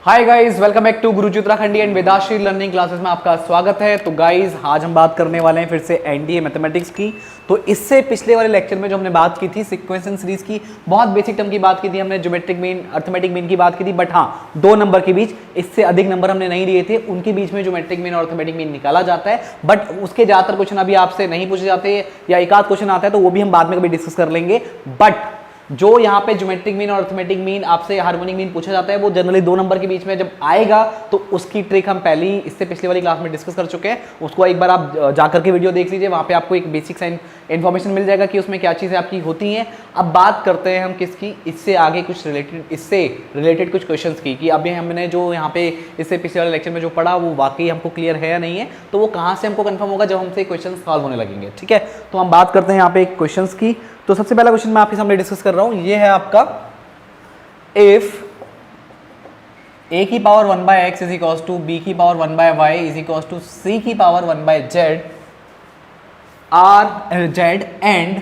Hi guys, welcome back to Guruji Uttarakhandi and Vedashri learning classes में आपका स्वागत है। तो गाइस, आज हम बात करने वाले हैं फिर से एनडीए मैथमेटिक्स की। तो इससे पिछले वाले लेक्चर में जो हमने बात की थी सीक्वेंस एंड सीरीज की, बहुत बेसिक टर्म की बात की थी हमने, ज्योमेट्रिक मीन, अर्थमेटिक मीन की बात की थी। बट हाँ, 2 नंबर के बीच, इससे अधिक नंबर हमने नहीं लिए थे, उनके बीच में ज्योमेट्रिक मीन और अर्थमेटिक मीन निकाला जाता है। बट उसके ज्यादातर क्वेश्चन अभी आपसे नहीं पूछे जाते, या एक आध क्वेश्चन आता है तो वो भी हम बाद में कभी डिस्कस कर लेंगे। बट जो यहाँ पे ज्योमेट्रिक मीन और अर्थमेटिक मीन आपसे हार्मोनिक मीन पूछा जाता है, वो जनरली 2 नंबर के बीच में जब आएगा तो उसकी ट्रिक हम पहले ही इससे पिछले वाली क्लास में डिस्कस कर चुके हैं। उसको एक बार आप जाकर के वीडियो देख लीजिए, वहाँ पे आपको एक बेसिक इन्फॉर्मेशन मिल जाएगा कि उसमें क्या चीज़ें आपकी होती हैं। अब बात करते हैं हम किसकी, इससे आगे कुछ इससे रिलेटेड कुछ क्वेश्चन की, कि अभी हमने जो यहाँ पे इससे पिछले वाले लेक्चर में जो पढ़ा वो वाकई हमको क्लियर है या नहीं है, तो वो कहाँ से हमको कन्फर्म होगा, जब हमसे क्वेश्चन सॉल्व होने लगेंगे। ठीक है, तो हम बात करते हैं यहाँ पे क्वेश्चन की। तो सबसे पहला क्वेश्चन मैं आपके सामने डिस्कस कर रहा हूं, ये है आपका, इफ a की power 1/x is equals to b की power 1/y is equals to c की power 1/z are z and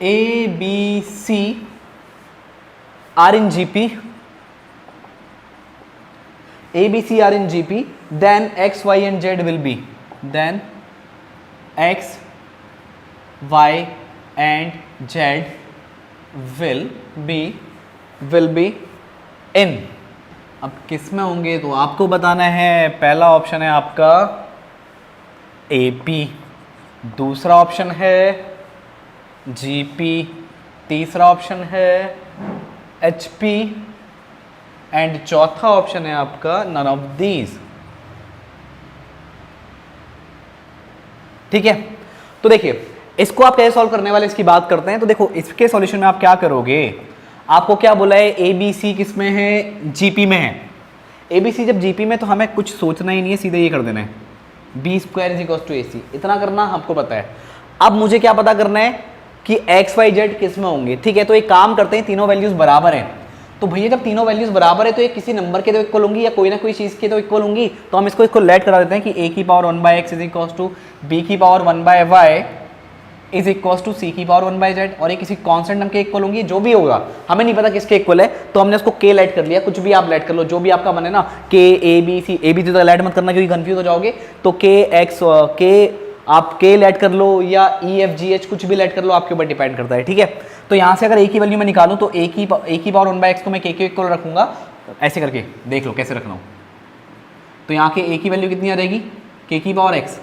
a b c are in gp, a b c are in gp, then x y and z will be, then x y and z will be in। अब किस में होंगे तो आपको बताना है। पहला option है आपका AP, दूसरा ऑप्शन है GP, तीसरा ऑप्शन है HP एंड चौथा ऑप्शन है आपका नन ऑफ दीज। ठीक है, तो देखिए इसको आप कैसे सॉल्व करने वाले, इसकी बात करते हैं। तो देखो, इसके सॉल्यूशन में आप क्या करोगे, आपको क्या बोला है, ए बी सी किस में है, जीपी में है। ए बी सी जब जीपी में, तो हमें कुछ सोचना ही नहीं है, सीधे ये कर देना है, B square is equals to A C, इतना करना हमको पता है। अब मुझे क्या पता करना है कि एक्स वाई जेड किस में होंगे। ठीक है, तो एक काम करते हैं, तीनों वैल्यूज बराबर हैं। तो भैया जब तीनों वैल्यूज बराबर है तो ये किसी नंबर के तो इक्वल होंगी, या कोई ना कोई चीज़ के तो इक्वल होंगी। तो हम इसको लेट करा देते हैं कि a की power 1/x is equals to b की power 1/y is equals to c की पावर 1/z, और ये किसी कांस्टेंट नंबर के इक्वल होंगी। जो भी होगा, हमें नहीं पता किसके इक्वल है, तो हमने इसको k लेट कर लिया। कुछ भी आप लेट कर लो, जो भी आपका मन है ना, k a b c, a b c तो लेट मत करना क्योंकि कंफ्यूज हो जाओगे। तो आप k लेट कर लो, या e f g h कुछ भी लेट कर लो, आपके ऊपर डिपेंड करता है। ठीक है, तो यहाँ से अगर a की वैल्यू मैं निकालूँ तो a की पावर 1/x को मैं k के इक्वल रखूंगा, ऐसे करके देख लो कैसे रखना हो। तो यहाँ के a की वैल्यू कितनी आ जाएगी, k की पावर x,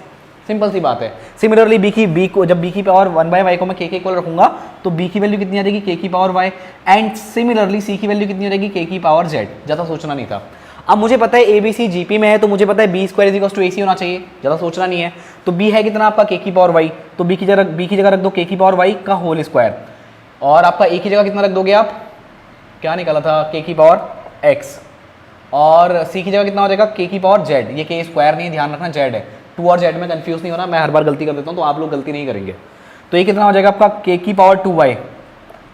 सिंपल सी बात है। सिमिलरली जब b की पावर 1/y को मैं k के इक्वल रखूंगा तो b की वैल्यू कितनी आ जाएगी, k की power y, and similarly c की वैल्यू कितनी आ जाएगी, k की पावर z। ज़्यादा सोचना नहीं था। अब मुझे पता है a b c gp में है, तो मुझे पता है b square is equals to ac होना चाहिए, ज़्यादा सोचना नहीं है। तो b है कितना आपका, k की पावर y, तो b की जगह रख दो k की पावर y का होल स्क्वायर, और आपका a की जगह कितना रख दोगे आप, क्या निकाला था, k की पावर x, और c की जगह कितना हो जाएगा, k की पावर z। ये k स्क्वायर नहीं है, ध्यान रखना, z है। 2 और z में कंफ्यूज नहीं होना, मैं हर बार गलती कर देता हूँ, तो आप लोग गलती नहीं करेंगे। तो ये कितना हो जाएगा आपका, k की power 2y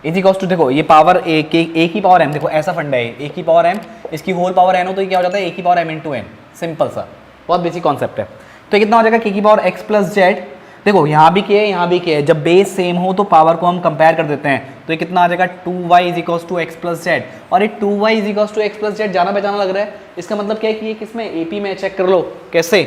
is equals to, देखो ये पावर a की पावर m, देखो ऐसा फंडा है, a की पावर m, इसकी होल पावर n हो तो ये क्या हो जाता है, a की power m into n। Simple सा, बहुत बेसिक कॉन्सेप्ट है। तो ये कितना हो जाएगा, k की पावर x प्लस z। देखो यहाँ भी k है, यहाँ भी k है, जब बेस सेम हो तो पावर को हम कंपेयर कर देते हैं। तो ये कितना आ जाएगा, 2y is equals to x plus z, और ये 2y is equals to x plus z जाना पहचाना लग रहा है। इसका मतलब क्या है कि ये किसमें, AP में। चेक कर लो कैसे,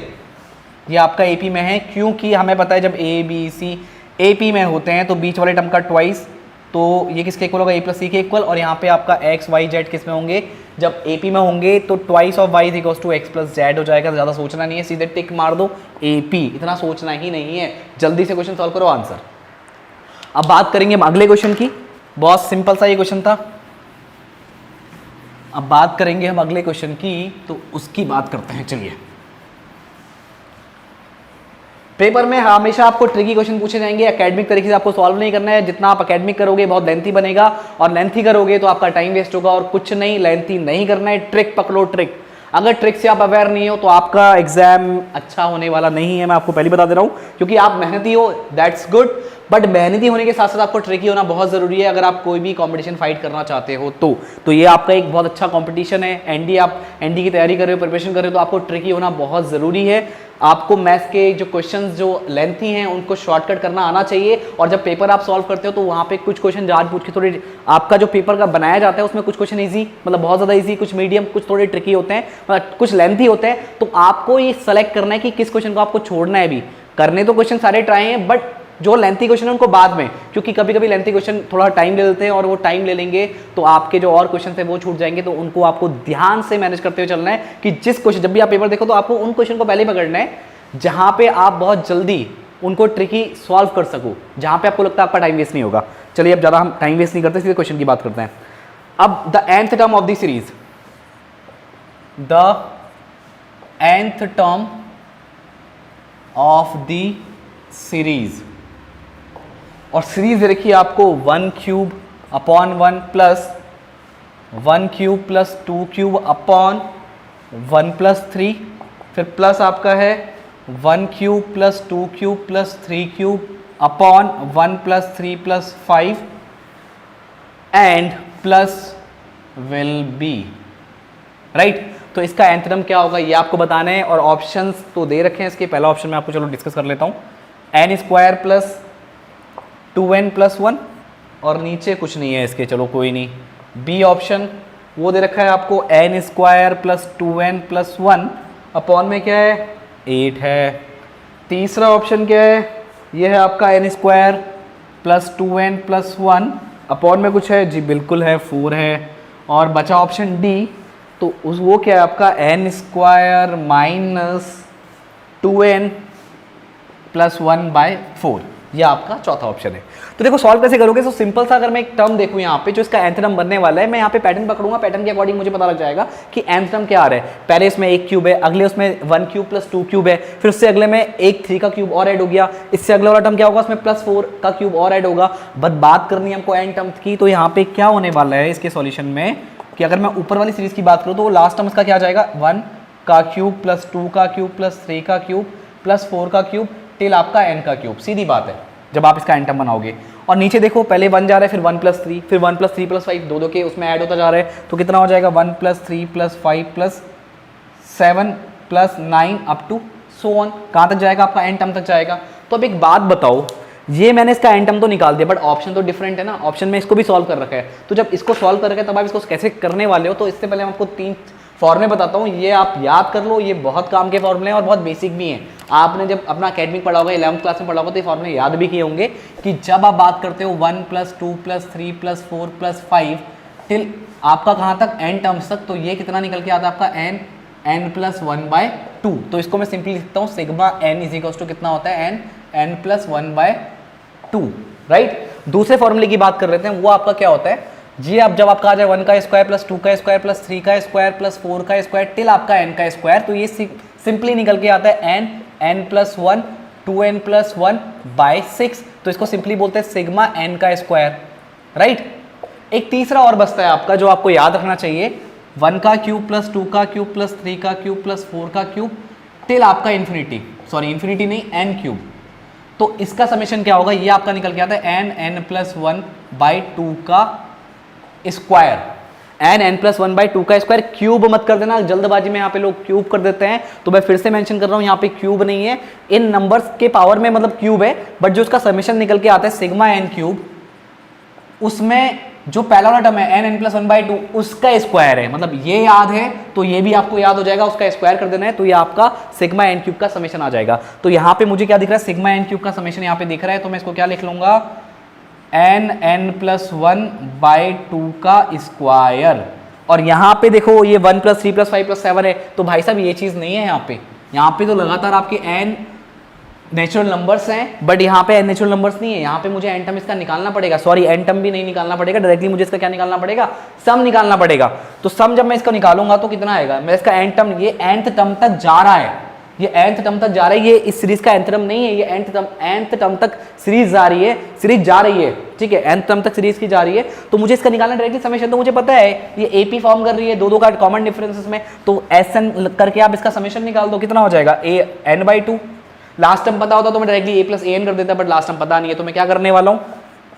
ये आपका AP में है, क्योंकि हमें पता है जब a b c AP में होते हैं तो बीच वाले टर्म का ट्वाइस, तो ये किसके इक्वल होगा, a प्लस c के इक्वल। और यहाँ पे आपका x y z किस में होंगे, जब AP में होंगे तो twice of y is equals to x plus z हो जाएगा। ज़्यादा सोचना नहीं है, सीधे टिक मार दो AP, इतना सोचना ही नहीं है। जल्दी से क्वेश्चन सॉल्व करो, आंसर। अब बात करेंगे हम अगले क्वेश्चन की, बहुत सिंपल सा ये क्वेश्चन था। अब बात करेंगे हम अगले क्वेश्चन की, तो उसकी बात करते हैं। चलिए, पेपर में हमेशा आपको ट्रिकी क्वेश्चन पूछे जाएंगे, एकेडमिक तरीके से आपको सॉल्व नहीं करना है। जितना आप एकेडमिक करोगे बहुत लेंथी बनेगा, और लेंथी करोगे तो आपका टाइम वेस्ट होगा, और कुछ नहीं, लेंथी नहीं करना है। ट्रिक पकड़ो, ट्रिक। अगर ट्रिक से आप अवेयर नहीं हो तो आपका एग्जाम अच्छा होने वाला नहीं है, मैं आपको पहले बता दे रहा हूँ। क्योंकि आप मेहनती हो, दैट्स गुड, बट मेहनती होने के साथ साथ आपको ट्रिकी होना बहुत ज़रूरी है अगर आप कोई भी कंपटीशन फाइट करना चाहते हो तो ये आपका एक बहुत अच्छा कंपटीशन है। एनडी आप एनडी की तैयारी कर रहे हो, प्रिपरेशन कर रहे हो, तो आपको ट्रिकी होना बहुत ज़रूरी है। आपको मैथ्स के जो क्वेश्चंस जो लेंथी हैं उनको शॉर्टकट करना आना चाहिए, और जब पेपर आप सॉल्व करते हो तो वहाँ पे कुछ क्वेश्चन जानबूझ के थोड़ी, आपका जो पेपर का बनाया जाता है उसमें कुछ क्वेश्चन ईजी, मतलब बहुत ज़्यादा ईजी, कुछ मीडियम, कुछ थोड़े ट्रिकी होते हैं, मतलब कुछ लेंथी होते हैं। तो आपको ये सेलेक्ट करना है कि किस क्वेश्चन को आपको छोड़ना है। भी करने तो क्वेश्चन सारे ट्राई हैं, बट जो लेंथी क्वेश्चन है उनको बाद में, क्योंकि कभी कभी लेंथी क्वेश्चन थोड़ा टाइम ले लेते हैं, और वो टाइम ले लेंगे तो आपके जो और क्वेश्चन थे वो छूट जाएंगे। तो उनको आपको ध्यान से मैनेज करते हुए चलना है कि जिस क्वेश्चन, जब भी आप पेपर देखो तो आपको उन क्वेश्चन को पहले पकड़ना है जहां पे आप बहुत जल्दी उनको ट्रिकी सॉल्व कर सको, जहां पे आपको लगता है आपका टाइम वेस्ट नहीं होगा। चलिए अब ज़्यादा हम टाइम वेस्ट नहीं करते, सीधे क्वेश्चन की बात करते हैं। अब the nth term of the series, the nth term of the series, और सीरीज रखिए आपको 1 cube upon 1 plus 1 cube plus 2 cube upon 1 plus 3, फिर प्लस आपका है 1 cube plus 2 cube plus 3 cube upon 1 plus 3 plus 5 and plus will be right. तो इसका nth term क्या होगा ये आपको बताना है, और ऑप्शंस तो दे रखे हैं इसके। पहला ऑप्शन मैं आपको चलो डिस्कस कर लेता हूँ, n square plus 2n plus 1, और नीचे कुछ नहीं है इसके, चलो कोई नहीं। बी ऑप्शन वो दे रखा है आपको n square plus 2n plus 1 upon में क्या है 8 है। तीसरा ऑप्शन क्या है, ये है आपका n square plus 2n plus 1 upon में कुछ है जी, बिल्कुल है 4 है। और बचा ऑप्शन डी, तो उस वो क्या है आपका n square minus 2n plus 1/4, ये आपका चौथा ऑप्शन है। तो देखो सॉल्व कैसे करोगे, तो सिंपल सा अगर मैं एक टर्म देखूं यहाँ पे जो इसका nth टर्म बनने वाला है, मैं यहाँ पे पैटर्न पकड़ूंगा, पैटर्न के अकॉर्डिंग मुझे पता लग जाएगा कि nth टर्म क्या आ रहा है। पहले इसमें 1 क्यूब है, अगले उसमें 1 क्यूब प्लस 2 क्यूब है, फिर उससे अगले में एक 3 का क्यूब और ऐड हो गया, इससे अगले वाला टर्म क्या होगा, उसमें प्लस 4 का क्यूब और ऐड होगा। बट बात करनी है हमको n टर्म की, तो यहाँ पे क्या होने वाला है इसके सॉल्यूशन में कि अगर मैं ऊपर वाली सीरीज की बात करूँ तो लास्ट टर्म इसका क्या आ जाएगा, 1 का क्यूब प्लस 2 का क्यूब प्लस 3 का क्यूब प्लस 4 का क्यूब टिल आपका n का क्यूब। सीधी बात है जब आप इसका n टर्म बनाओगे। और नीचे देखो पहले 1 जा रहा है, फिर 1 प्लस 3, फिर 1 प्लस 3 प्लस 5, दो के उसमें ऐड होता जा रहा है, तो कितना हो जाएगा 1 plus 3 plus 5 plus 7 plus 9 up to so on. कहाँ तक जाएगा आपका n टर्म तक जाएगा। तो अब एक बात बताओ, ये मैंने इसका n टर्म तो निकाल दिया, बट ऑप्शन तो डिफरेंट है ना, ऑप्शन में इसको भी सॉल्व कर रखा है। तो जब इसको सॉल्व कर रखा है तब आप इसको कैसे करने वाले हो, तो इससे पहले मैं आपको 3 फॉर्मूले बताता हूँ, ये आप याद कर लो, ये बहुत काम के फॉर्मूले हैं और बहुत बेसिक भी हैं। आपने जब अपना अकेडमिक पढ़ा होगा, 11th क्लास में पढ़ा होगा, तो ये फॉर्मूले याद भी किए होंगे कि जब आप बात करते हो 1 plus 2 plus 3 plus 4 plus 5 till आपका कहाँ तक n टर्म्स तक, तो ये कितना निकल के आता है आपका n प्लस 1/2। तो इसको मैं सिंपली लिखता हूँ sigma n is equals to कितना होता है n प्लस 1/2 राइट। दूसरे फॉर्मूले की बात कर लेते हैं, वो आपका क्या होता है जी, अब जब आपका आ जाए 1 का स्क्वायर प्लस 2 का स्क्वायर प्लस 3 का स्क्वायर प्लस 4 का स्क्वायर टिल आपका n का स्क्वायर, तो ये सिंपली निकल के आता है n प्लस 1 2n प्लस 1/6। तो इसको सिंपली बोलते हैं सिग्मा n का स्क्वायर राइट। एक तीसरा और बचता है आपका जो आपको याद रखना चाहिए, 1 का क्यूब प्लस 2 का क्यूब प्लस 3 का क्यूब प्लस 4 का क्यूब टिल आपका इन्फिनिटी, सॉरी इन्फिनिटी नहीं n क्यूब। तो इसका समेशन क्या होगा, ये आपका निकल के आता है n प्लस 1/2 का स्क्वायर, n प्लस 1/2 का स्क्वायर। क्यूब मत कर देना, जल्दबाजी में यहाँ पे लोग क्यूब कर देते हैं, तो मैं फिर से मेंशन कर रहा हूँ यहाँ पे क्यूब नहीं है, इन नंबर्स के पावर में मतलब क्यूब है, बट जो उसका समेशन निकल के आता है सिग्मा n क्यूब, उसमें जो पहला वाला टर्म है n प्लस 1/2 उसका स्क्वायर है, मतलब ये याद है तो ये भी आपको याद हो जाएगा, उसका स्क्वायर कर देना है, तो ये आपका सिग्मा n क्यूब का समेशन आ जाएगा। तो यहाँ पे मुझे क्या दिख रहा है, सिग्मा n क्यूब का समेशन यहाँ पे दिख रहा है, तो मैं इसको क्या लिख लूंगा n प्लस 1/2 का स्क्वायर। और यहाँ पे देखो ये 1 प्लस 3 प्लस 5 प्लस 7 है, तो भाई साहब ये चीज़ नहीं है यहाँ पे तो लगातार आपके n नेचुरल नंबर्स हैं, बट यहाँ पे n नेचुरल नंबर्स नहीं है, यहाँ पे मुझे n टर्म इसका निकालना पड़ेगा, सॉरी n टर्म भी नहीं निकालना पड़ेगा, डायरेक्टली मुझे इसका क्या निकालना पड़ेगा, सम निकालना पड़ेगा। तो सम जब मैं इसका निकालूंगा तो कितना आएगा, मैं इसका n टर्म, ये nth टर्म तक जा रहा है, ये nth टर्म तक जा रहा है, ये इस सीरीज का nth टर्म नहीं है, ये nth टर्म तक सीरीज जा रही है, सीरीज जा रही है, ठीक है, nth टर्म तक सीरीज की जा रही है। तो मुझे इसका निकालना डायरेक्टली समेशन, तो मुझे पता है ये AP फॉर्म कर रही है, दो का कॉमन डिफरेंसेस में, तो SN करके आप इसका समेशन निकाल दो, कितना हो जाएगा n/2। लास्ट टर्म पता होता तो मैं डायरेक्टली a प्लस an कर देता, बट लास्ट टर्म पता नहीं है, तो मैं क्या करने वाला हूँ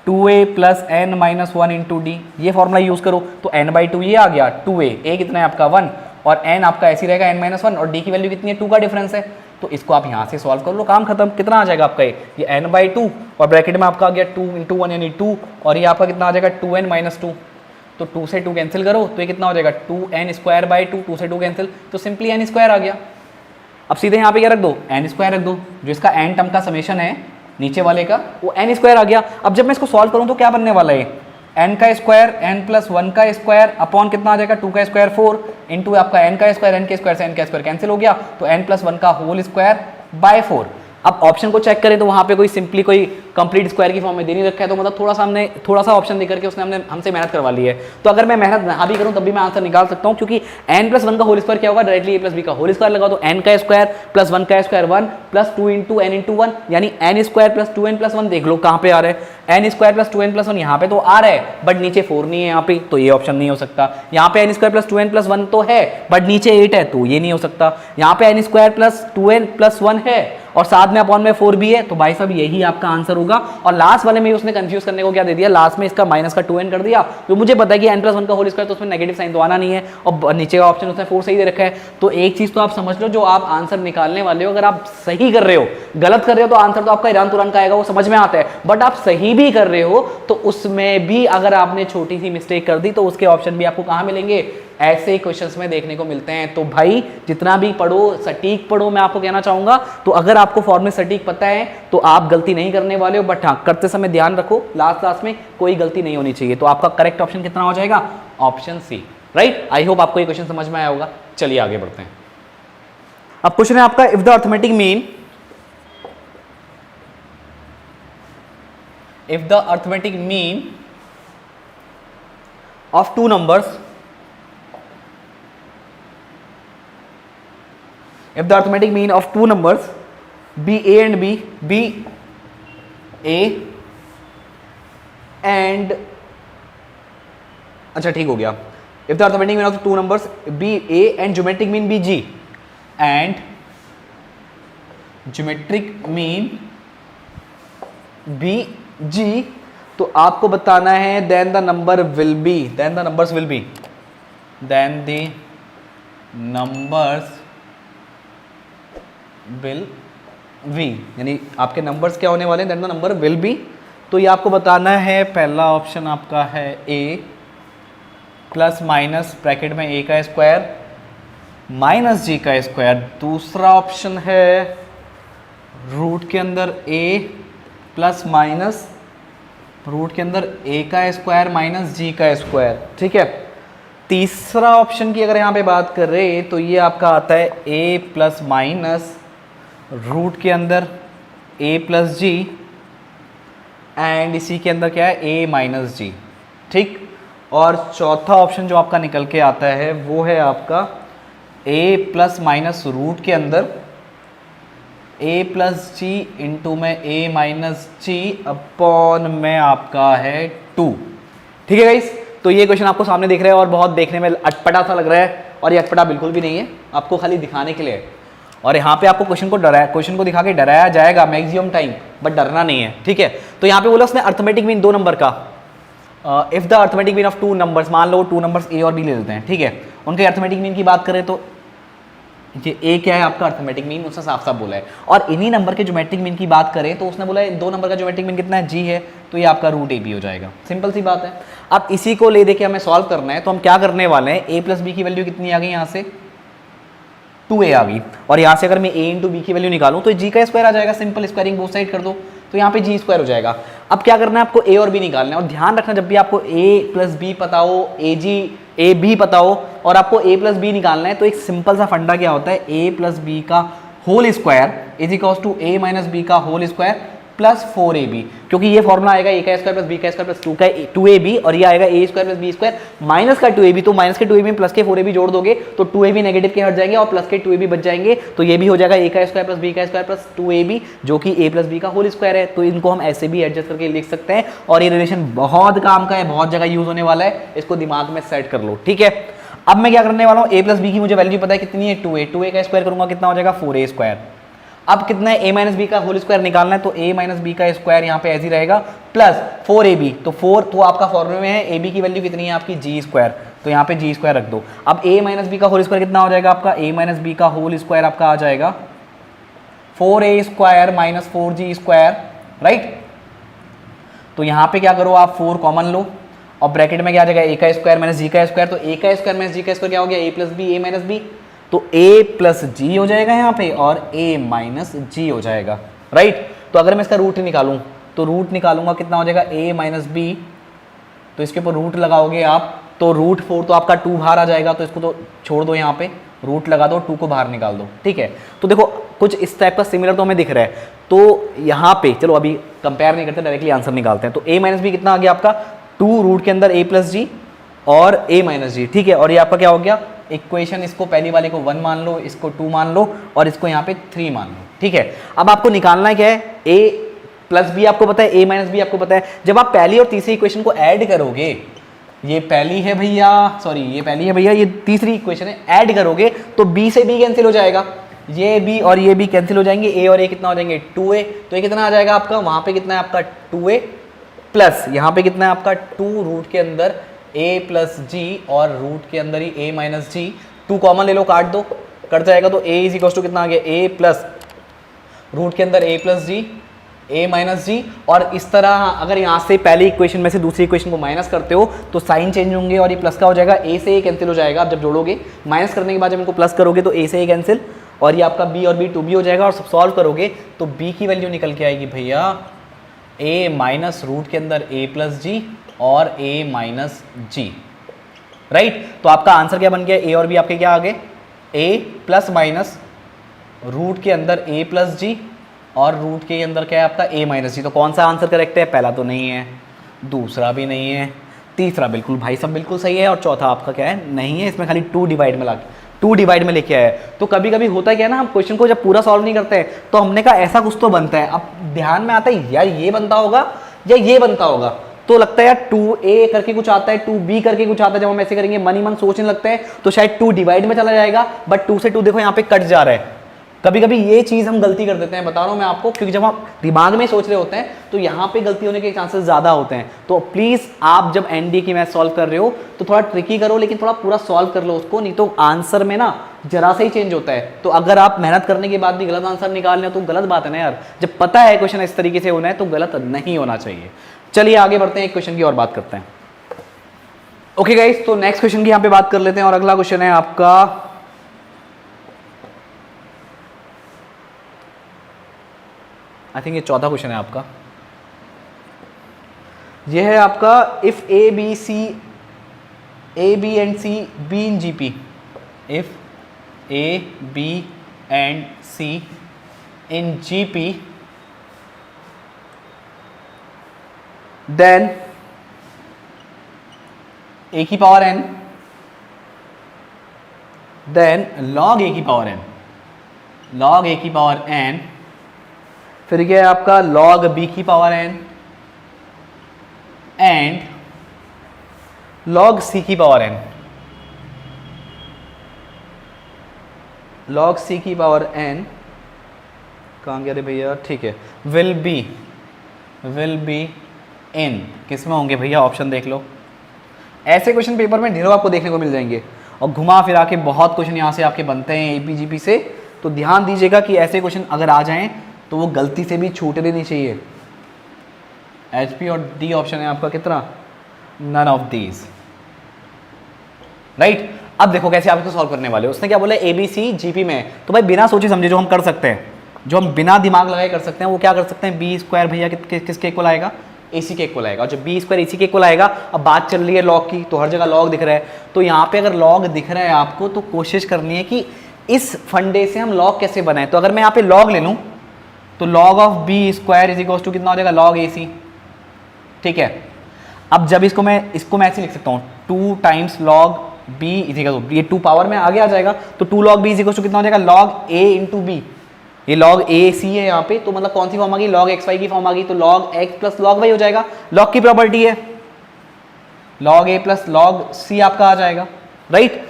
2a plus n minus 1 into D, ये फॉर्मूला यूज करो। तो n बाई 2 ये आ गया 2a, a कितना है आपका 1 और n आपका ऐसी रहेगा n माइनस 1 और d की वैल्यू कितनी है 2 का डिफरेंस है, तो इसको आप यहाँ से सॉल्व कर लो, काम खत्म। कितना आ जाएगा आपका ये n बाई 2 और ब्रैकेट में आपका आ गया 2 इंटू 1 यानी 2 और ये आपका कितना आ जाएगा 2n माइनस 2, तो 2 से 2 कैंसिल करो तो ये कितना हो जाएगा 2n स्क्वायर बाई 2, 2 से 2 कैंसिल तो सिंपली n स्क्वायर आ गया। अब सीधे यहाँ पे क्या रख दो n स्क्वायर रख दो, जो इसका n टर्म का समेशन है नीचे वाले का वो n स्क्वायर आ गया। अब जब मैं इसको सॉल्व करूँ तो क्या बनने वाला है n का स्क्वायर n प्लस 1 का स्क्वायर अपॉन कितना आ जाएगा 2 का स्क्वायर 4 इंटू आपका n का स्क्वायर, n के स्क्वायर से n का स्क्वायर कैंसिल हो गया तो n प्लस 1 का होल स्क्वायर बाय 4। अब ऑप्शन को चेक करें तो वहाँ पे कोई सिंपली कोई कंप्लीट स्क्वायर की फॉर्म में दे नहीं रखा है, तो मतलब थोड़ा सा ऑप्शन देकर के उसने हमसे मेहनत करवा ली है। तो अगर मैं मेहनत ना भी करूँ तब भी मैं आंसर निकाल सकता हूँ, क्योंकि n प्लस 1 का होल स्क्वायर क्या होगा डायरेक्टली a प्लस b का होल स्क्वायर लगाओ तो n का स्क्वायर प्लस 1 का square 1 plus 2 into n into 1 यानी n square plus 2n plus 1, देख लो कहाँ पे आ रहा है n square plus 2n plus 1 यहाँ पे तो आ रहा है बट नीचे 4 नहीं है यहाँ पे, तो ये ऑप्शन नहीं हो सकता। यहाँ पे n square plus 2n plus 1 तो है बट नीचे 8 है तो ये नहीं हो सकता। यहाँ पे n square plus 2n plus 1 है और साथ में अपॉन में 4 भी है, तो भाई साहब यही आपका आंसर होगा। और लास्ट वाले में उसने कंफ्यूज करने को क्या दे दिया, लास्ट में इसका माइनस का 2n कर दिया, तो मुझे पता है कि n प्लस 1 का होल स्क्वायर तो उसमें नेगेटिव साइन तो आना नहीं है और नीचे का ऑप्शन उसने 4 सही दे रखा है। तो एक चीज तो आप समझ लो, जो आप आंसर निकालने वाले हो अगर आप सही कर रहे हो, गलत कर रहे हो तो आंसर तो आपका ईरान तुरंत का आएगा, वो समझ में आता है, बट आप सही भी कर रहे हो तो उसमें भी अगर आपने छोटी सी मिस्टेक कर दी तो उसके ऑप्शन भी आपको कहाँ मिलेंगे, ऐसे क्वेश्चंस में देखने को मिलते हैं। तो भाई जितना भी पढ़ो सटीक पढ़ो, मैं आपको कहना चाहूंगा। तो अगर आपको फॉर्मूले सटीक पता है तो आप गलती नहीं करने वाले हो, बट हाँ करते समय ध्यान रखो लास्ट में कोई गलती नहीं होनी चाहिए। तो आपका करेक्ट ऑप्शन कितना हो जाएगा, option C, right. I hope आपको ये क्वेश्चन समझ में आया होगा। चलिए आगे बढ़ते हैं। अब क्वेश्चन है आपका, if the arithmetic mean of two numbers if the arithmetic mean of two numbers be a and b, be a and अच्छा ठीक हो गया, if the arithmetic mean of two numbers be a and geometric mean be g and geometric mean be g, तो आपको बताना है then the numbers will be यानी आपके नंबर्स क्या होने वाले हैं, then the number will be. तो ये आपको बताना है, पहला ऑप्शन आपका है a प्लस माइनस ब्रैकेट में a का स्क्वायर माइनस g का स्क्वायर, दूसरा ऑप्शन है रूट के अंदर a प्लस माइनस रूट के अंदर a का स्क्वायर माइनस g का स्क्वायर, ठीक है। तीसरा ऑप्शन की अगर यहाँ पे बात कर रहे हैं तो ये आपका आता है a प्लस माइनस रूट के अंदर a प्लस जी एंड इसी के अंदर क्या है a माइनस जी, ठीक। और चौथा ऑप्शन जो आपका निकल के आता है वो है आपका a प्लस माइनस रूट के अंदर a प्लस जी इंटू में a माइनस जी अपॉन में आपका है 2, ठीक है गाइस। तो ये क्वेश्चन आपको सामने दिख रहा है और बहुत देखने में अटपटा सा लग रहा है, और ये अटपटा बिल्कुल भी नहीं है, आपको खाली दिखाने के लिए। और यहाँ पे आपको क्वेश्चन को दिखा के डराया जाएगा मैक्सिमम टाइम, बट डरना नहीं है, ठीक है। तो यहाँ पे बोला उसने अर्थमेटिक मीन दो नंबर का, if the arithmetic mean of two numbers, मान लो टू नंबर्स ए और बी ले लेते हैं, ठीक है। उनके अर्थमेटिक मीन की बात करें तो ये ए क्या है आपका अर्थमेटिक मीन, उसने साफ साफ बोला है। और इन्हीं नंबर के ज्योमेट्रिक मीन की बात करें तो उसने बोला है दो नंबर का ज्योमेट्रिक मीन कितना है, जी है, तो ये आपका रूट ए बी हो जाएगा, सिंपल सी बात है। अब इसी को ले दे के हमें सॉल्व करना है, तो हम क्या करने वाले हैं, ए प्लस बी की वैल्यू कितनी आ गई, यहाँ से 2a आ गई, और यहाँ से अगर मैं a इंटू बी की वैल्यू निकालूं तो g का स्क्वायर आ जाएगा, सिंपल स्क्वायरिंग बोथ साइड कर दो तो यहाँ पे g स्क्वायर हो जाएगा। अब क्या करना है आपको, a और b निकालना है, और ध्यान रखना जब भी आपको a प्लस बी पता हो, a b पता हो और आपको a प्लस बी निकालना है, तो एक सिंपल सा फंडा क्या होता है, a प्लस बी का whole square is equals to a minus B का होल स्क्वायर प्लस 4ab, क्योंकि ये फॉर्मूला आएगा a का स्क्वायर प्लस b का स्क्वायर प्लस 2ab, और ये आएगा a square plus b square minus का 2ab, तो माइनस के 2ab में प्लस के 4ab जोड़ दोगे तो 2ab नेगेटिव के हट जाएंगे और प्लस के 2ab बच जाएंगे, तो ये भी हो जाएगा a का स्क्वायर प्लस b का स्क्वायर प्लस 2ab, जो कि a प्लस b का होल स्क्वायर है। तो इनको हम ऐसे भी एडजस्ट करके लिख सकते हैं, और ये रिलेशन बहुत काम का है, बहुत जगह यूज होने वाला है, इसको दिमाग में सेट कर लो, ठीक है। अब मैं क्या करने वाला हूँ, a प्लस बी की मुझे वैल्यू पता है कितनी है, 2a का स्क्वायर करूंगा कितना हो जाएगा, 4a स्क्वायर। अब कितना है, a माइनस बी का होल स्क्वायर निकालना है, तो a माइनस बी का स्क्वायर यहाँ पे ऐसे ही रहेगा प्लस 4ab, तो 4 तो आपका फॉर्मूले में है, ab की वैल्यू कितनी है आपकी g स्क्वायर, तो यहाँ पे g स्क्वायर रख दो। अब a माइनस बी का होल स्क्वायर कितना हो जाएगा आपका, a माइनस बी का होल स्क्वायर आपका आ जाएगा 4a square minus 4g square, right. तो यहाँ पे क्या करो आप 4 कॉमन लो और ब्रैकेट में क्या आ जाएगा, a का स्क्वायर माइनस g का स्क्वायर, तो a का स्क्वायर माइनस g का स्क्वायर क्या हो गया, a plus B, a minus B, तो a प्लस जी हो जाएगा यहाँ पे और a माइनस जी हो जाएगा, राइट। तो अगर मैं इसका रूट निकालूं तो रूट निकालूंगा कितना हो जाएगा, a माइनस बी, तो इसके ऊपर रूट लगाओगे आप तो रूट 4 तो आपका 2 बाहर आ जाएगा, तो इसको तो छोड़ दो, यहाँ पे रूट लगा दो, 2 को बाहर निकाल दो, ठीक है। तो देखो कुछ इस टाइप का सिमिलर तो हमें दिख रहा है, तो यहाँ पे चलो अभी कंपेयर नहीं करते, डायरेक्टली आंसर निकालते हैं। तो a माइनस बी कितना आ गया आपका 2 रूट के अंदर a प्लस जी और a माइनस जी, ठीक है। और ये आपका क्या हो गया इक्वेशन, इसको पहली वाले को 1 मान लो, इसको 2 मान लो और इसको यहाँ पे 3 मान लो, ठीक है। अब आपको निकालना है क्या है, a प्लस बी आपको पता है, a माइनस बी आपको पता है। जब आप पहली और तीसरी इक्वेशन को ऐड करोगे, ये पहली है भैया, सॉरी ये पहली है भैया, ये तीसरी इक्वेशन है, ऐड करोगे तो b से b कैंसिल हो जाएगा, ये b और ये b कैंसिल हो जाएंगे, a और a कितना हो जाएंगे 2a, तो ये कितना आ जाएगा आपका, वहां पे कितना है आपका 2a प्लस यहाँ पे कितना है आपका 2 रूट के अंदर a प्लस जी और रूट के अंदर ही a माइनस जी, 2 कॉमन ले लो, काट दो, कट जाएगा, तो a इज इक्वल टू कितना आ गया, a प्लस रूट के अंदर a plus G, a minus G. और इस तरह अगर यहाँ से पहली इक्वेशन में से दूसरी इक्वेशन को माइनस करते हो तो साइन चेंज होंगे और ये प्लस का हो जाएगा, a से a कैंसिल हो जाएगा। आप जब जोड़ोगे माइनस करने के बाद जब इनको प्लस करोगे तो a से a कैंसिल और ये आपका b और b 2b हो जाएगा। और सब सॉल्व करोगे तो b की वैल्यू निकल के आएगी भैया a माइनस रूट के अंदर a प्लस जी और a माइनस जी, राइट। तो आपका आंसर क्या बन गया, a और b आपके क्या आ गए, a प्लस माइनस रूट के अंदर a प्लस जी और रूट के अंदर क्या है आपका a माइनस जी। तो कौन सा आंसर करेक्ट है, पहला तो नहीं है, दूसरा भी नहीं है, तीसरा बिल्कुल भाई सब बिल्कुल सही है और चौथा आपका क्या है, नहीं है, इसमें खाली 2 डिवाइड में लेके आया है। तो कभी कभी होता है क्या ना, हम क्वेश्चन को जब पूरा सॉल्व नहीं करते हैं तो हमने कहा ऐसा कुछ तो बनता है, अब ध्यान में आता है यार ये बनता होगा या ये बनता होगा, तो लगता है यार 2a करके कुछ आता है, 2b करके कुछ आता है। जब हम ऐसे करेंगे मन ही मन सोचने लगते हैं तो शायद 2 डिवाइड में चला जाएगा, बट 2 से 2 देखो यहाँ पे कट जा रहा है। कभी कभी ये चीज हम गलती कर देते हैं, बता रहा हूं मैं आपको, क्योंकि जब हम दिमाग में सोच रहे होते हैं तो यहाँ पे गलती होने के चांसेस ज्यादा होते हैं। तो प्लीज आप जब एनडी की मैथ सॉल्व कर रहे हो तो थोड़ा ट्रिकी करो, लेकिन थोड़ा पूरा सॉल्व कर लो उसको, नहीं तो आंसर में ना जरा सा ही चेंज होता है। तो अगर आप मेहनत करने के बाद भी गलत आंसर निकाल रहे हो तो गलत बात है ना यार। जब पता है क्वेश्चन इस तरीके से होना है तो गलत नहीं होना चाहिए। चलिए आगे बढ़ते हैं, एक क्वेश्चन की और बात करते हैं। ओके गाइस, तो नेक्स्ट क्वेश्चन की यहाँ पे बात कर लेते हैं और अगला क्वेश्चन है आपका आई थिंक ये चौथा क्वेश्चन है आपका। ये है आपका if A B and C B in GP, if A B and C in GP then A की power N, then log A की पावर एन, log ए की पावर एन, फिर क्या है आपका log b की power n and log c की power n, log c की पावर n कहाँ गया रे भैया, ठीक है, विल बी इन किस में होंगे भैया, ऑप्शन देख लो। ऐसे क्वेश्चन पेपर में ढेरों आपको देखने को मिल जाएंगे और घुमा फिरा के बहुत क्वेश्चन यहाँ से आपके बनते हैं एपीजीपी से। तो ध्यान दीजिएगा कि ऐसे क्वेश्चन अगर आ जाएं तो वो गलती से भी छूटने नहीं चाहिए। एच पी और डी ऑप्शन है आपका कितना, नन ऑफ दीज, राइट। अब देखो कैसे आप इसको सॉल्व करने वाले हो। उसने क्या बोला, एबीसी जीपी में, तो भाई बिना सोचे समझे जो हम कर सकते हैं, जो हम बिना दिमाग लगाए कर सकते हैं, वो क्या कर सकते हैं, बी स्क्वायर भैया किसके इक्वल आएगा, एसी के इक्वल आएगा। और जब बी स्क्वायर एसी के इक्वल आएगा, अब बात चल रही है लॉग की तो हर जगह लॉग दिख रहा है, तो यहाँ पे अगर लॉग दिख रहा है आपको तो कोशिश करनी है कि इस फंडे से हम लॉग कैसे बनाए। तो अगर मैं यहाँ पे लॉग ले लूँ तो log of B square is equal to कितना हो जाएगा, log ए सी, ठीक है। अब जब इसको मैं ऐसे लिख सकता हूँ 2 times log b is equal to, ये 2 पावर में आगे आ जाएगा तो 2 log b is equal to कितना हो जाएगा, log a इंटू बी। ये log a c है यहाँ पे, तो मतलब कौन सी फॉर्म आ गई, log x y की फॉर्म आ गई, तो log x plus log y हो जाएगा। log की प्रॉपर्टी है log a plus log c आपका आ जाएगा, राइट।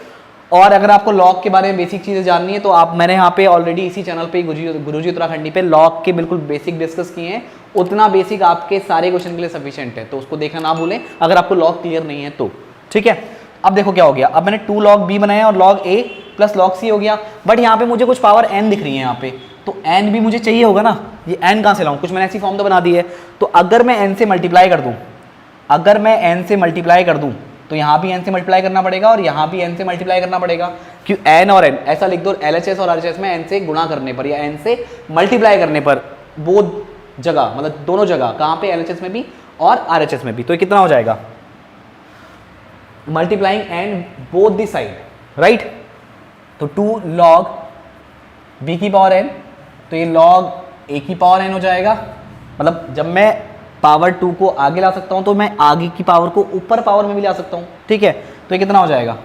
और अगर आपको लॉग के बारे में बेसिक चीज़ें जाननी है तो आप मैंने यहाँ पे ऑलरेडी इसी चैनल पे गुरुजी उत्तराखंडी पे लॉग के बिल्कुल बेसिक डिस्कस किए हैं। उतना बेसिक आपके सारे क्वेश्चन के लिए सफिशिएंट है, तो उसको देखना ना भूलें अगर आपको लॉग क्लियर नहीं है तो। ठीक है, अब देखो क्या हो गया, अब मैंने 2 log b बनाया और log a plus log c हो गया। बट यहाँ पे मुझे कुछ पावर n दिख रही है यहाँ पे, तो n भी मुझे चाहिए होगा ना, ये n कहाँ से लाऊं, कुछ मैंने ऐसी फॉर्म तो बना दी है। तो अगर मैं n से मल्टीप्लाई कर दूं, अगर मैं n से मल्टीप्लाई कर दूं तो यहाँ भी n से मल्टीप्लाई करना पड़ेगा और यहाँ भी n से मल्टीप्लाई करना पड़ेगा। क्यों, n और n ऐसा लिख दो, LHS और RHS में n से गुणा करने पर या n से मल्टीप्लाई करने पर, वो जगह मतलब दोनों जगह, कहाँ पे, LHS में भी और RHS में भी। तो ये कितना हो जाएगा, multiplying n both the side, right. तो 2 log b की पावर n, तो ये log a की पावर n हो जाएगा। मतलब जब मैं पावर 2 को आगे ला सकता हूं तो मैं आगे की पावर को ऊपर पावर में भी ला सकता हूं। ठीक है, तो ये कितना हो जाएगा,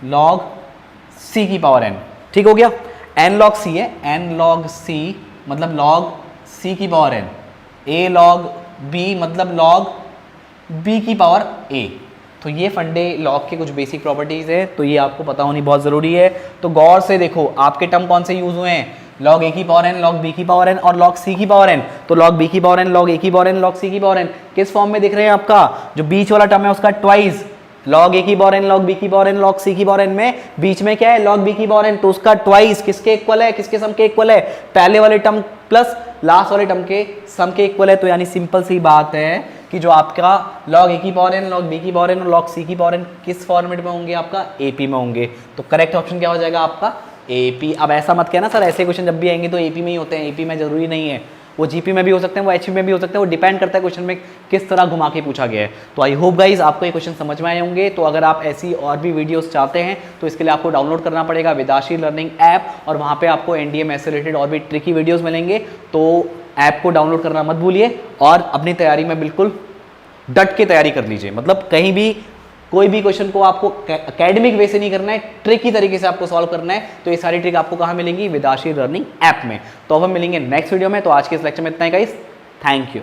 log c की पावर n। ठीक हो गया, n log c है, n log c मतलब log c की power n, a log b मतलब log b की पावर a। तो ये फंडे लॉग के कुछ बेसिक प्रॉपर्टीज है, तो ये आपको पता होनी बहुत ज़रूरी है। तो गौर से देखो आपके टर्म कौन से यूज हुए हैं, log a की पावर n, log b की पावर n और log c की पावर n। तो log b की पावर n, log a की पावर n, log c की पावर n किस फॉर्म में दिख रहे हैं, आपका जो बीच वाला टर्म है उसका ट्वाइस, log a की पावर n, log b की पावर n, log c की पावर n में बीच में क्या है, log b की पावर n, तो उसका ट्वाइस किसके इक्वल है, किसके सम के इक्वल है, पहले वाले टर्म प्लस लास्ट वाले टर्म के सम के इक्वल है। तो यानी सिंपल सी बात है कि जो आपका log a की पावर n, log b की पावर n और log c की पावर n किस फॉर्मेट में होंगे, आपका AP में होंगे। तो करेक्ट ऑप्शन क्या हो जाएगा आपका AP। अब ऐसा मत कहना सर ऐसे क्वेश्चन जब भी आएंगे तो AP में ही होते हैं, AP में जरूरी नहीं है, वो GP में भी हो सकते हैं, वो HP में भी हो सकते हैं, वो डिपेंड करता है क्वेश्चन में किस तरह घुमा के पूछा गया है। तो आई होप गाइज आपको ये क्वेश्चन समझ में आए होंगे। तो अगर आप ऐसी और भी वीडियोस चाहते हैं तो इसके लिए आपको डाउनलोड करना पड़ेगा वेदाशी लर्निंग ऐप, और वहाँ पे आपको NDA मैथ्स से रिलेटेड और भी ट्रिकी वीडियोस मिलेंगे। तो ऐप को डाउनलोड करना मत भूलिए और अपनी तैयारी में बिल्कुल डट के तैयारी कर लीजिए। मतलब कहीं भी कोई भी क्वेश्चन को आपको एकेडमिक वे से नहीं करना है, ट्रिकी तरीके से आपको सॉल्व करना है। तो ये सारी ट्रिक आपको कहाँ मिलेंगी, वेदाशी लर्निंग ऐप में। तो अब हम मिलेंगे नेक्स्ट वीडियो में। तो आज के इस लेक्चर में इतना ही गाइस, थैंक यू।